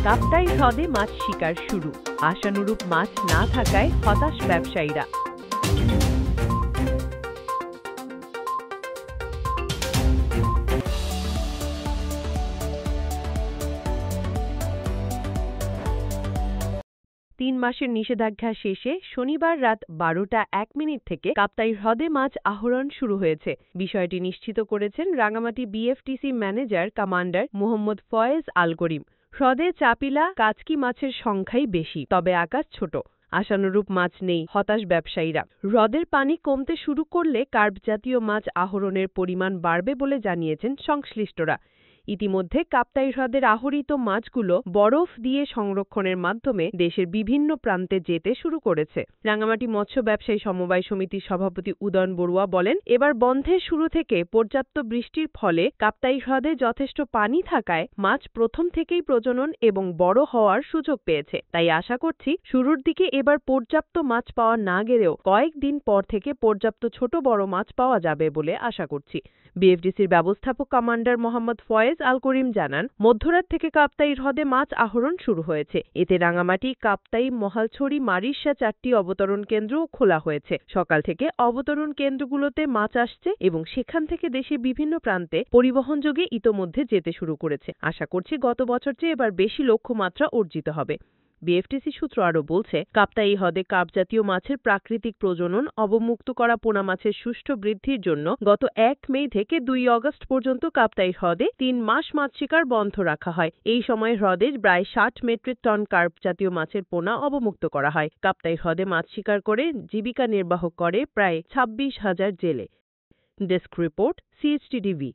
কাপ্তাই হ্রদে মাছ শিকার শুরু। আশানুরূপ মাছ না থাকায় হতাশ ব্যবসায়ীরা। তিন মাসের নিষেধাজ্ঞা শেষে শনিবার রাত 12:01 থেকে কাপ্তাই হ্রদে মাছ আহরণ শুরু হয়েছে। বিষয়টি নিশ্চিত করেছেন রাঙামাটি বিএফটিসি ম্যানেজার কমান্ডার মোহাম্মদ ফয়েজ আল করিম। হ্রদে চাপিলা, কাচকি মাছের সংখ্যাই বেশি, তবে আকার ছোট। আশানুরূপ মাছ নেই, হতাশ ব্যবসায়ীরা। হ্রদের পানি কমতে শুরু করলে কার্প জাতীয় মাছ আহরণের পরিমাণ বাড়বে বলে জানিয়েছেন সংশ্লিষ্টরা। ইতিমধ্যে কাপ্তাই হ্রদের আহরিত মাছগুলো বরফ দিয়ে সংরক্ষণের মাধ্যমে দেশের বিভিন্ন প্রান্তে যেতে শুরু করেছে। রাঙামাটি মৎস্য ব্যবসায়ী সমবায় সমিতির সভাপতি উদয়ন বড়ুয়া বলেন, এবার বন্ধের শুরু থেকে পর্যাপ্ত বৃষ্টির ফলে কাপ্তাই হ্রদে যথেষ্ট পানি থাকায় মাছ প্রথম থেকেই প্রজনন এবং বড় হওয়ার সুযোগ পেয়েছে। তাই আশা করছি শুরুর দিকে এবার পর্যাপ্ত মাছ পাওয়া না গেলেও কয়েকদিন পর থেকে পর্যাপ্ত ছোট বড় মাছ পাওয়া যাবে বলে আশা করছি। বিএফডিসির ব্যবস্থাপক কমান্ডার মোহাম্মদ ফয়েজ আল করিম জানান, মধ্যরাত থেকে কাপ্তাই হ্রদে মাছ আহরণ শুরু হয়েছে। এতে রাঙামাটি, কাপ্তাই, মহালছড়ি, মারিশা 4টি অবতরণ কেন্দ্রও খোলা হয়েছে। সকাল থেকে অবতরণ কেন্দ্রগুলোতে মাছ আসছে এবং সেখান থেকে দেশের বিভিন্ন প্রান্তে পরিবহনযোগে ইতোমধ্যে যেতে শুরু করেছে। আশা করছি গত বছর চেয়ে এবার বেশি লক্ষ্যমাত্রা অর্জিত হবে। বিএফটিসি সূত্র আরও বলছে, কাপ্তাই হ্রদে কার্প জাতীয় মাছের প্রাকৃতিক প্রজনন, অবমুক্ত করা পোনা মাছের সুষ্ঠু বৃদ্ধির জন্য গত 1 মে থেকে 2 আগস্ট পর্যন্ত কাপ্তাই হ্রদে 3 মাস মাছ শিকার বন্ধ রাখা হয়। এই সময় হ্রদে প্রায় 60 মেট্রিক টন কার্প জাতীয় মাছের পোনা অবমুক্ত করা হয়। কাপ্তাই হ্রদে মাছ শিকার করে জীবিকা নির্বাহ করে প্রায় 26,000 জেলে। Desk report, CHT TV.